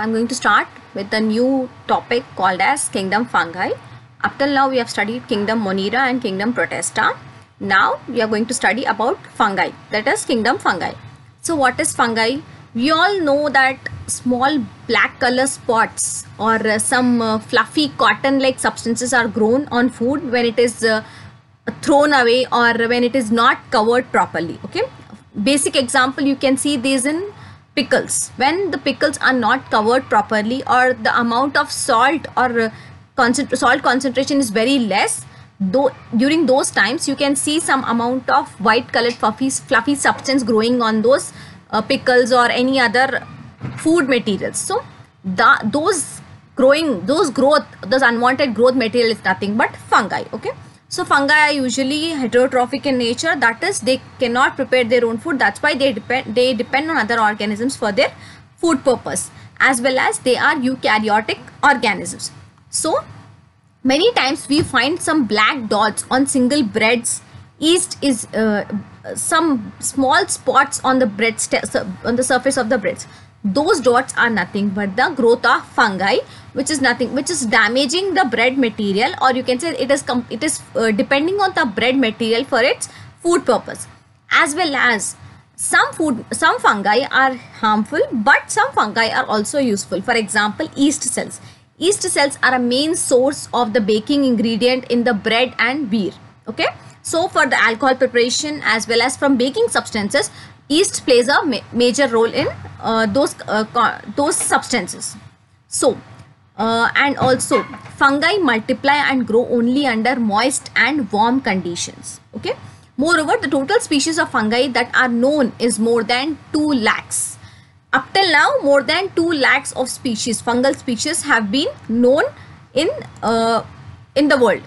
I'm going to start with a new topic called as Kingdom Fungi. Up till now we have studied Kingdom Monera and Kingdom Protista. Now we are going to study about fungi, that is Kingdom Fungi. So what is fungi? We all know that small black color spots or some fluffy cotton like substances are grown on food when it is thrown away or when it is not covered properly. Okay, basic example you can see these in pickles. When the pickles are not covered properly or the amount of salt or salt concentration is very less, though during those times you can see some amount of white colored fluffy substance growing on those pickles or any other food materials. So those unwanted growth material is nothing but fungi. Okay, so fungi are usually heterotrophic in nature, that is they cannot prepare their own food. That's why they depend on other organisms for their food purpose, as well as they are eukaryotic organisms. So many times we find some black dots on single breads. Yeast is some small spots on the bread on the surface of the breads. Those dots are nothing but the growth of fungi, which is damaging the bread material, or you can say it is depending on the bread material for its food purpose. As well as some fungi are harmful, but some fungi are also useful. For example, yeast cells. Yeast cells are a main source of the baking ingredient in the bread and beer. Okay, so for the alcohol preparation as well as from baking substances, yeast plays a major role in those substances. So and also fungi multiply and grow only under moist and warm conditions. Okay, moreover, the total species of fungi that are known is more than 2 lakhs. Up till now, more than 2 lakhs of fungal species have been known in the world.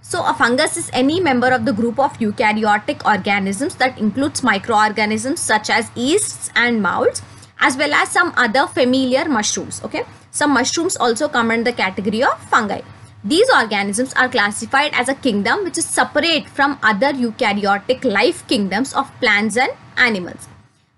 So a fungus is any member of the group of eukaryotic organisms that includes microorganisms such as yeasts and molds, as well as some other familiar mushrooms. Okay, some mushrooms also come under the category of fungi. These organisms are classified as a kingdom which is separate from other eukaryotic life kingdoms of plants and animals.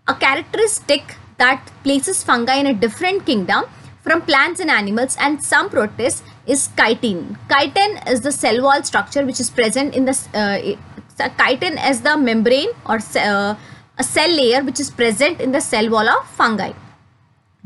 A characteristic that places fungi in a different kingdom from plants and animals and some protists is chitin. Chitin is the cell wall structure which is present in the chitin is the membrane or a cell layer which is present in the cell wall of fungi.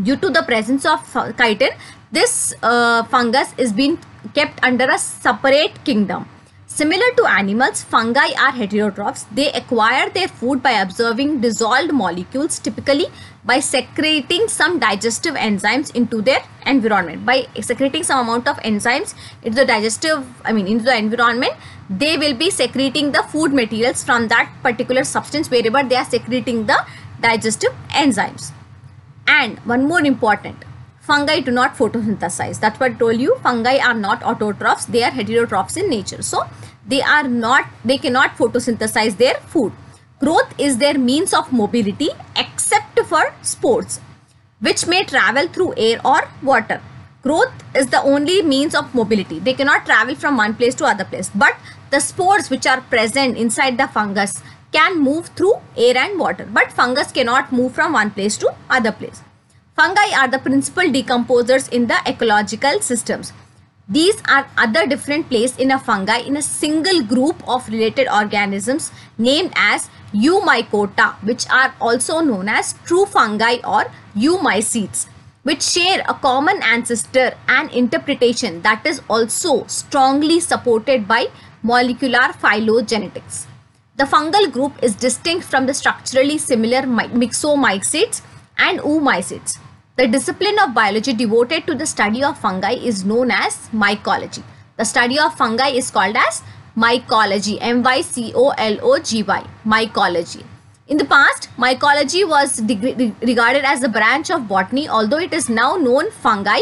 Due to the presence of chitin, this fungus is being kept under a separate kingdom. Similar to animals, fungi are heterotrophs. They acquire their food by absorbing dissolved molecules, typically by secreting some digestive enzymes into their environment. By secreting some amount of enzymes into the environment, they will be secreting the food materials from that particular substance wherever they are secreting the digestive enzymes. And one more important, fungi do not photosynthesize. That's what I told you. Fungi are not autotrophs. They are heterotrophs in nature. So they cannot photosynthesize their food. Growth is their means of mobility except for spores, which may travel through air or water. Growth is the only means of mobility. They cannot travel from one place to other place. But the spores which are present inside the fungus can move through air and water. But fungus cannot move from one place to other place. Fungi are the principal decomposers in the ecological systems. These are other different places in a fungi in a single group of related organisms named as Eumycota, which are also known as true fungi or eumycetes, which share a common ancestor and interpretation that is also strongly supported by molecular phylogenetics. The fungal group is distinct from the structurally similar myxomycetes and oomycetes. The discipline of biology devoted to the study of fungi is known as mycology. The study of fungi is called as mycology, mycology, mycology. In the past, mycology was regarded as a branch of botany, although it is now known fungi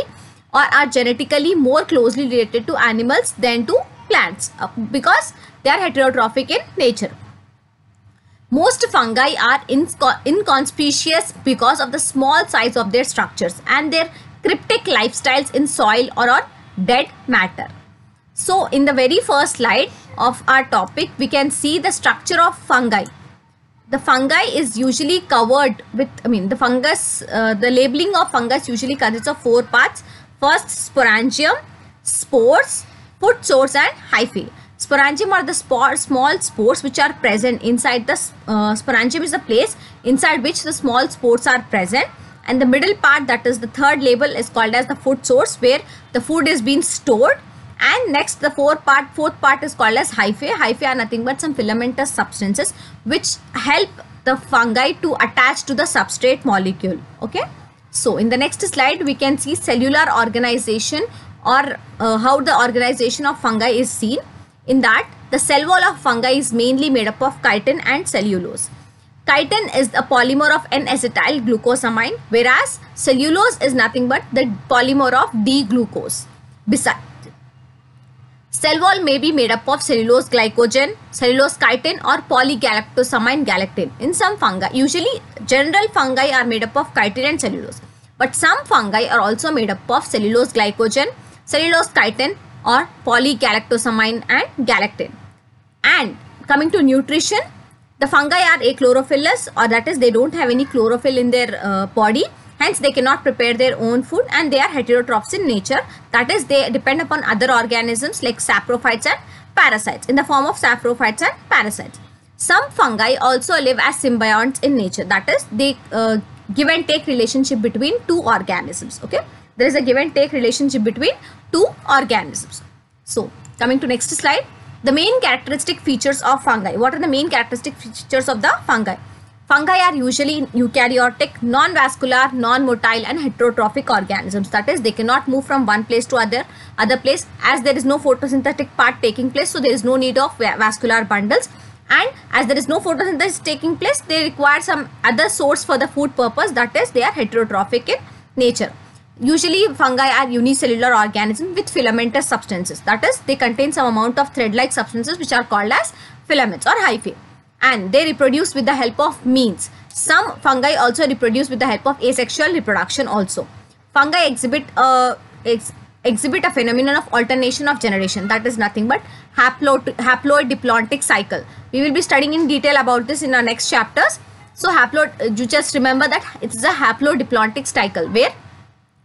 are genetically more closely related to animals than to plants because they are heterotrophic in nature. Most fungi are inconspicuous because of the small size of their structures and their cryptic lifestyles in soil or on dead matter. So in the very first slide of our topic, we can see the structure of fungi. the fungi is usually covered with, the fungus, the labeling of fungus usually consists of 4 parts. First, sporangium, spores, food source and hyphae. Sporangium are the small spores which are present inside the, sporangium is the place inside which the small spores are present. And the middle part, that is the third label, is called as the food source, where the food is being stored. And next, the fourth part is called as hyphae. Hyphae are nothing but some filamentous substances which help the fungi to attach to the substrate molecule. Okay. So in the next slide, we can see cellular organization, or how the organization of fungi is seen. In that, the cell wall of fungi is mainly made up of chitin and cellulose. Chitin is a polymer of N-acetyl glucosamine, whereas cellulose is nothing but the polymer of D-glucose. Besides, cell wall may be made up of cellulose glycogen, cellulose chitin or polygalactosamine galactine. In some fungi, usually general fungi are made up of chitin and cellulose, but some fungi are also made up of cellulose glycogen, cellulose chitin or polygalactosamine and galactine. And coming to nutrition, the fungi are achlorophylous, or that is, they don't have any chlorophyll in their body. Hence, they cannot prepare their own food, and they are heterotrophs in nature. That is, they depend upon other organisms like saprophytes and parasites, in the form of saprophytes and parasites. Some fungi also live as symbionts in nature. That is, they give and take relationship between two organisms. Okay, there is a give and take relationship between two organisms. So, coming to next slide. The main characteristic features of fungi. What are the main characteristic features of the fungi? Fungi are usually eukaryotic, non-vascular, non-motile and heterotrophic organisms. That is, they cannot move from one place to other place, as there is no photosynthetic part taking place. So, there is no need of vascular bundles. And as there is no photosynthesis taking place, they require some other source for the food purpose. That is, they are heterotrophic in nature. Usually, fungi are unicellular organisms with filamentous substances. That is, they contain some amount of thread-like substances which are called as filaments or hyphae. And they reproduce with the help of means. Some fungi also reproduce with the help of asexual reproduction also. Fungi exhibit a phenomenon of alternation of generation. That is nothing but haploid diplontic cycle. We will be studying in detail about this in our next chapters. So, you just remember that it is a haploid cycle where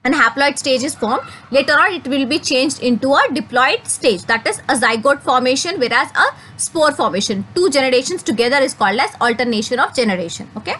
an haploid stage is formed. Later on, it will be changed into a diploid stage, that is a zygote formation, whereas a spore formation. Two generations together is called as alternation of generation. Okay,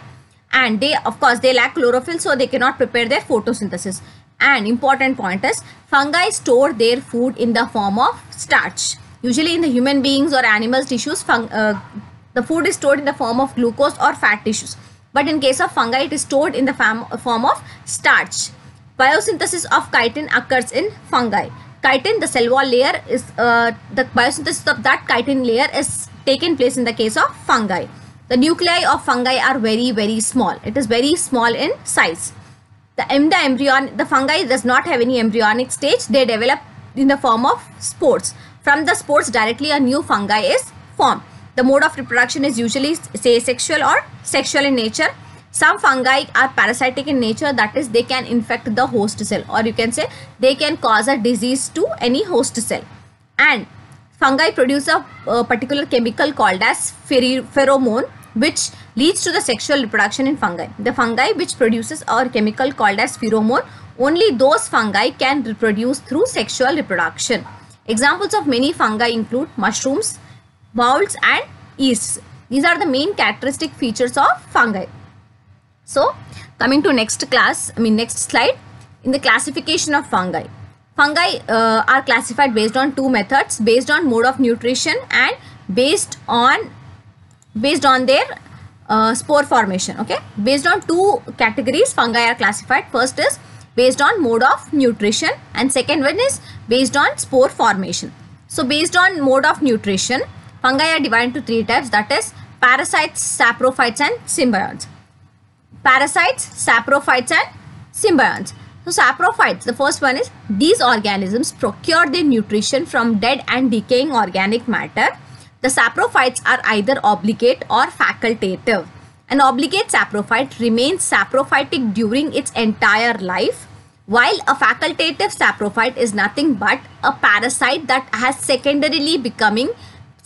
and they, of course, they lack chlorophyll, so they cannot prepare their photosynthesis. And important point is, fungi store their food in the form of starch. Usually in the human beings or animal tissues, the food is stored in the form of glucose or fat tissues. But in case of fungi, it is stored in the form of starch. Biosynthesis of chitin occurs in fungi. Chitin, the cell wall layer, is the biosynthesis of that chitin layer is taken place in the case of fungi. The nuclei of fungi are very, very small. It is very small in size. The fungi does not have any embryonic stage. They develop in the form of spores. From the spores, directly a new fungi is formed. The mode of reproduction is usually asexual or sexual in nature. Some fungi are parasitic in nature, that is, they can infect the host cell, or you can say they can cause a disease to any host cell. And fungi produce a particular chemical called as pheromone, which leads to the sexual reproduction in fungi. The fungi which produces a chemical called as pheromone, only those fungi can reproduce through sexual reproduction. Examples of many fungi include mushrooms, molds and yeasts. These are the main characteristic features of fungi. So, coming to next slide, in the classification of fungi. Fungi are classified based on two methods, based on mode of nutrition and based on their spore formation. Okay, based on two categories, fungi are classified. First is based on mode of nutrition, and second one is based on spore formation. So, based on mode of nutrition, fungi are divided into three types, that is parasites, saprophytes and symbionts. Parasites, saprophytes and symbionts. So, saprophytes, the first one is, these organisms procure their nutrition from dead and decaying organic matter. The saprophytes are either obligate or facultative. An obligate saprophyte remains saprophytic during its entire life, while a facultative saprophyte is nothing but a parasite that has secondarily becoming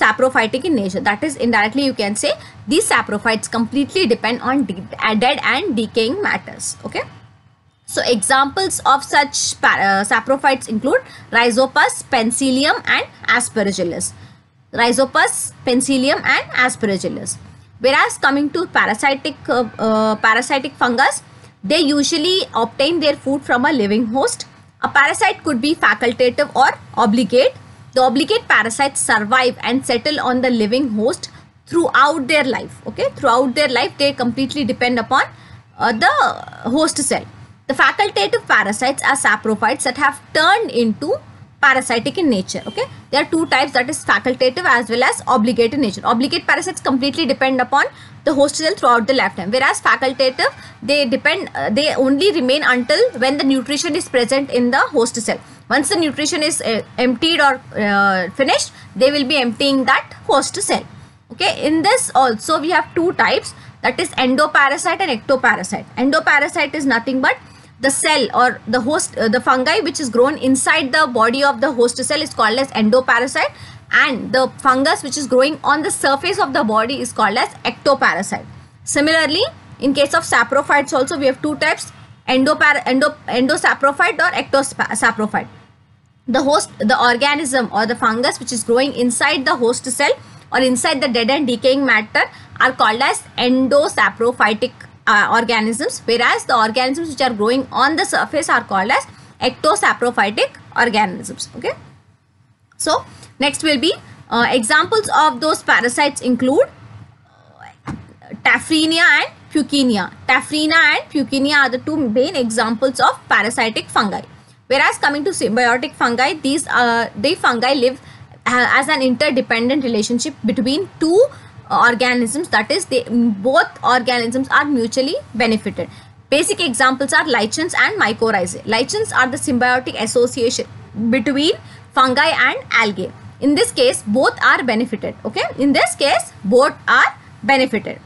saprophytic in nature. That is, indirectly you can say these saprophytes completely depend on dead and decaying matters. Okay. So examples of such saprophytes include Rhizopus, Penicillium and Aspergillus. Rhizopus, Penicillium and Aspergillus. Whereas coming to parasitic fungus, they usually obtain their food from a living host. A parasite could be facultative or obligate. The obligate parasites survive and settle on the living host throughout their life. Okay, throughout their life they completely depend upon the host cell. The facultative parasites are saprophytes that have turned into parasitic in nature. Okay, there are two types, that is facultative as well as obligate in nature. Obligate parasites completely depend upon the host cell throughout the lifetime, whereas facultative, they only remain until when the nutrition is present in the host cell. Once the nutrition is emptied or finished, they will be emptying that host cell. Okay, in this also we have two types, that is endoparasite and ectoparasite. Endoparasite is nothing but the cell or the host, the fungi which is grown inside the body of the host cell is called as endoparasite, and the fungus which is growing on the surface of the body is called as ectoparasite. Similarly, in case of saprophytes also we have two types, endosaprophyte or ectosaprophyte. The organism or the fungus which is growing inside the host cell or inside the dead and decaying matter are called as endosaprophytic organisms, whereas the organisms which are growing on the surface are called as ectosaprophytic organisms. Okay, so next will be examples of those parasites include Taphrinia and Puccinia. Taphrinia and Puccinia are the two main examples of parasitic fungi. Whereas coming to symbiotic fungi, the fungi live as an interdependent relationship between two organisms, that is both organisms are mutually benefited. Basic examples are lichens and mycorrhizae. Lichens are the symbiotic association between fungi and algae. In this case both are benefited. Okay, in this case both are benefited.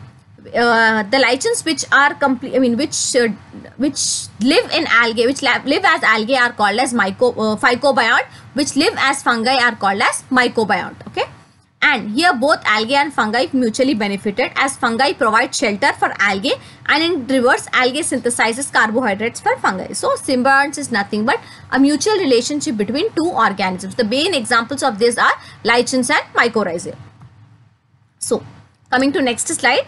The lichens which are which live in algae, which live as algae are called as phycobiont, which live as fungi are called as mycobiont. Okay, and here both algae and fungi mutually benefited, as fungi provide shelter for algae and in reverse algae synthesizes carbohydrates for fungi. So symbionts is nothing but a mutual relationship between two organisms. The main examples of this are lichens and mycorrhizae. So coming to next slide,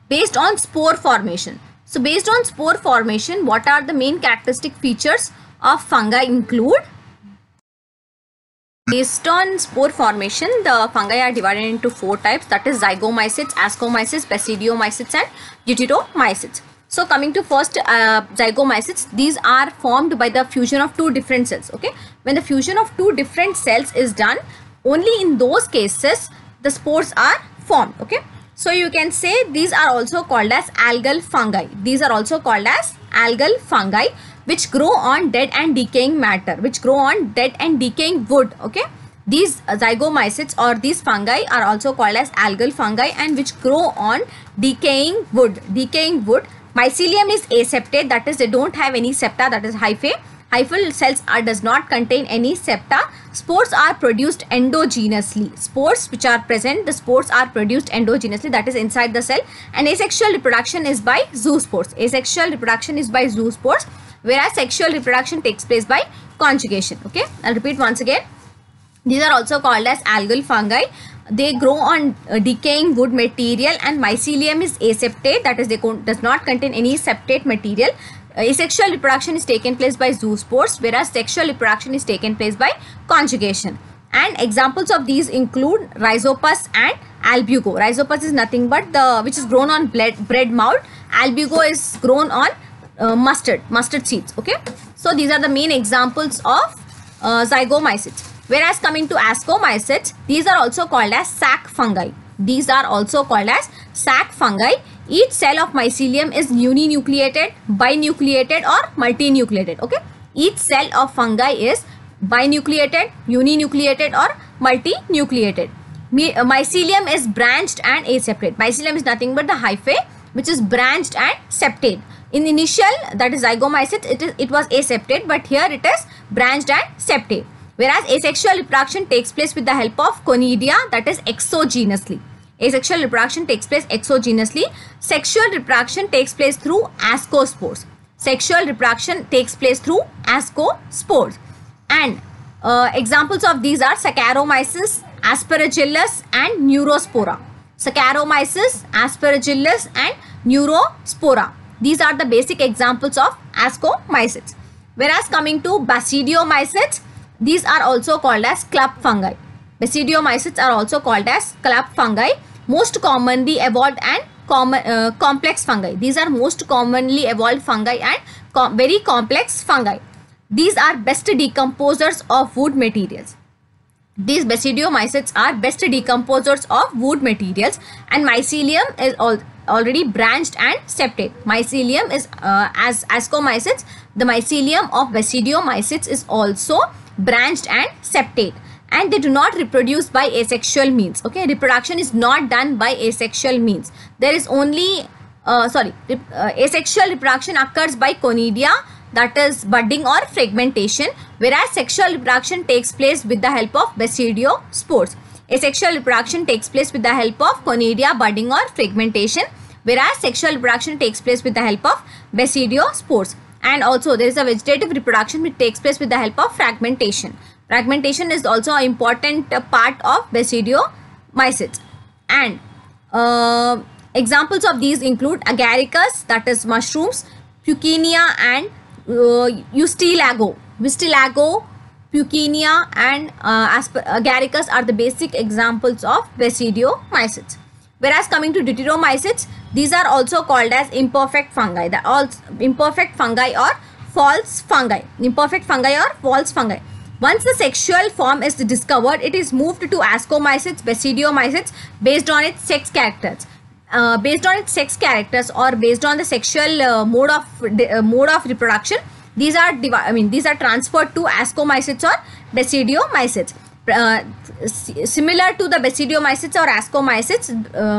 based on spore formation. So based on spore formation, what are the main characteristic features of fungi include? Based on spore formation, the fungi are divided into four types, that is zygomycetes, ascomycetes, basidiomycetes and deuteromycetes. So coming to first zygomycetes, these are formed by the fusion of two different cells. Okay, when the fusion of two different cells is done, only in those cases the spores are formed. Okay, so you can say these are also called as algal fungi. These are also called as algal fungi, which grow on dead and decaying matter, which grow on dead and decaying wood. Okay, these zygomycetes or these fungi are also called as algal fungi and which grow on decaying wood. Mycelium is aseptate, that is they don't have any septa, that is hyphae. Hyphal cells does not contain any septa. Spores are produced endogenously. Spores which are present, the spores are produced endogenously, that is inside the cell, and asexual reproduction is by zoospores. Asexual reproduction is by zoospores, whereas sexual reproduction takes place by conjugation. Okay, I'll repeat once again. These are also called as algal fungi. They grow on decaying wood material, and mycelium is aseptate, that is they does not contain any septate material. Asexual reproduction is taken place by zoospores, whereas sexual reproduction is taken place by conjugation. And examples of these include Rhizopus and Albugo. Rhizopus is nothing but which is grown on bread mold. Albugo is grown on mustard seeds. Okay, so these are the main examples of zygomycetes. Whereas coming to ascomycetes, these are also called as sac fungi. These are also called as sac fungi. Each cell of mycelium is uninucleated, binucleated or multinucleated. Okay, each cell of fungi is binucleated, uninucleated or multinucleated. Mycelium is branched and aseptate. Mycelium is nothing but the hyphae which is branched and septate. In initial, that is zygomycetes, it was aseptate, but here it is branched and septate. Whereas asexual reproduction takes place with the help of conidia, that is exogenously. Asexual reproduction takes place exogenously. Sexual reproduction takes place through ascospores. Sexual reproduction takes place through ascospores. And examples of these are Saccharomyces, Aspergillus and Neurospora. Saccharomyces, Aspergillus and Neurospora. These are the basic examples of ascomycetes. Whereas coming to basidiomycetes, these are also called as club fungi. Basidiomycetes are also called as club fungi, most commonly evolved and complex fungi. These are most commonly evolved fungi and very complex fungi. These are best decomposers of wood materials. These basidiomycetes are best decomposers of wood materials, and mycelium is already branched and septate. Mycelium is as ascomycetes, the mycelium of basidiomycetes is also branched and septate, and they do not reproduce by asexual means. Okay, reproduction is not done by asexual means. There is only asexual reproduction occurs by conidia, that is budding or fragmentation, whereas sexual reproduction takes place with the help of basidiospores. Asexual reproduction takes place with the help of conidia, budding or fragmentation, whereas sexual reproduction takes place with the help of basidiospores. And also there is a vegetative reproduction which takes place with the help of fragmentation. Fragmentation is also an important part of basidiomycetes. And examples of these include agaricus, that is mushrooms, Puccinia and Ustilago. Ustilago, Puccinia and agaricus are the basic examples of basidiomycetes. Whereas coming to deuteromycetes, these are also called as imperfect fungi. The all imperfect fungi or false fungi. Imperfect fungi or false fungi. Once the sexual form is discovered, it is moved to ascomycetes, basidiomycetes based on its sex characters. Based on its sex characters or based on the sexual mode of reproduction, these are transferred to ascomycetes or basidiomycetes. Similar to the basidiomycetes or ascomycetes,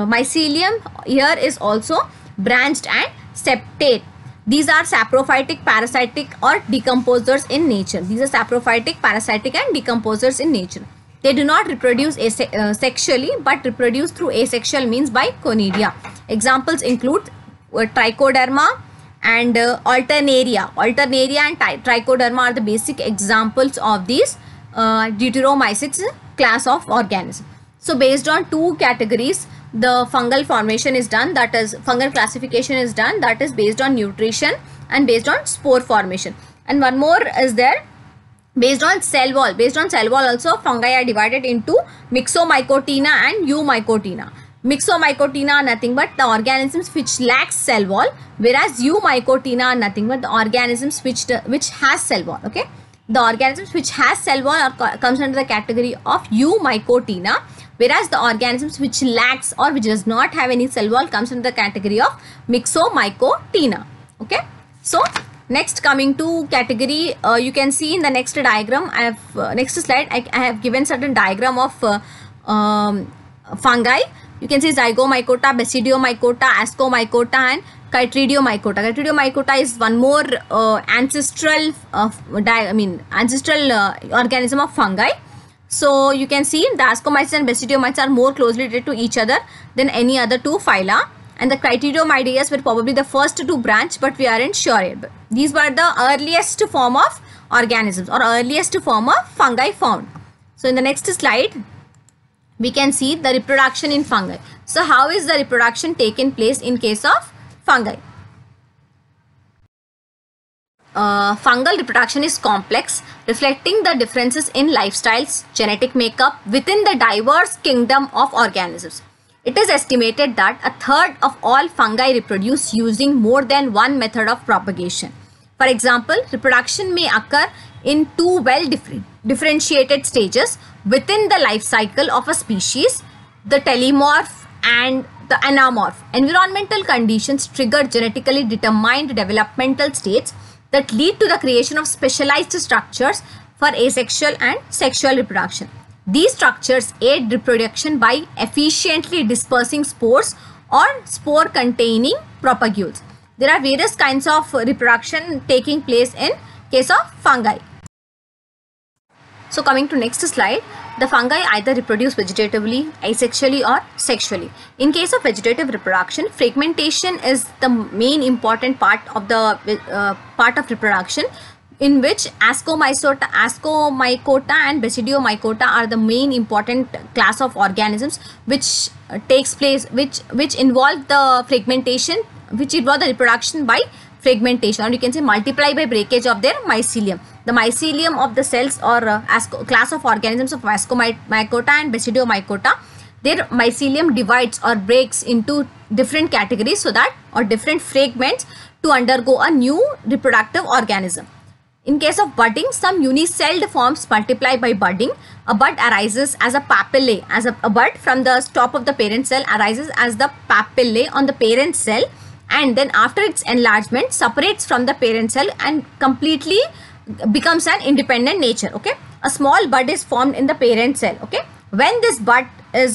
mycelium here is also branched and septate. These are saprophytic, parasitic or decomposers in nature. These are saprophytic, parasitic and decomposers in nature. They do not reproduce sexually but reproduce through asexual means by conidia. Examples include trichoderma and alternaria. Alternaria and trichoderma are the basic examples of these deuteromycetes class of organisms. So based on two categories, the fungal formation is done, that is fungal classification is done, that is based on nutrition and based on spore formation. And one more is there, based on cell wall. Based on cell wall also fungi are divided into Myxomycotina and Eumycotina. Myxomycotina are nothing but the organisms which lacks cell wall, whereas Eumycotina are nothing but the organisms which has cell wall. Okay, the organisms which has cell wall comes under the category of Eumycotina, whereas the organisms which lacks or which does not have any cell wall comes under the category of Myxomycotina. Okay, so next coming to category, you can see in the next diagram, I have next slide I have given certain diagram of fungi. You can see Zygomycota, Basidiomycota, Ascomycota and Chytridiomycota. Chytridiomycota is one more ancestral organism of fungi. So you can see the Ascomycetes and Basidiomycetes are more closely related to each other than any other two phyla. And the Chytridiomyideus were probably the first to branch, but we aren't sure yet. These were the earliest form of organisms or earliest form of fungi found. So in the next slide, we can see the reproduction in fungi. So how is the reproduction taken place in case of fungi? Fungal reproduction is complex, reflecting the differences in lifestyles, genetic makeup within the diverse kingdom of organisms. It is estimated that a third of all fungi reproduce using more than one method of propagation. For example, reproduction may occur in two differentiated stages within the life cycle of a species, the telemorph and the anamorph. Environmental conditions trigger genetically determined developmental states that lead to the creation of specialized structures for asexual and sexual reproduction. These structures aid reproduction by efficiently dispersing spores or spore-containing propagules. There are various kinds of reproduction taking place in case of fungi. So coming to next slide, the fungi either reproduce vegetatively, asexually or sexually. In case of vegetative reproduction, fragmentation is the main important part of the reproduction, in which Ascomycota and Basidiomycota are the main important class of organisms which takes place, which involve the fragmentation, which involve the reproduction by fragmentation, or you can say multiply by breakage of their mycelium. The mycelium of the cells or class of organisms of Ascomycota and Basidiomycota, their mycelium divides or breaks into different categories so that, or different fragments, to undergo a new reproductive organism. In case of budding, some unicelled forms multiply by budding. A bud arises as a papillae, as a bud from the top of the parent cell arises as the papillae on the parent cell, and then after its enlargement separates from the parent cell and completely becomes an independent nature. Okay, a small bud is formed in the parent cell. Okay, when this bud is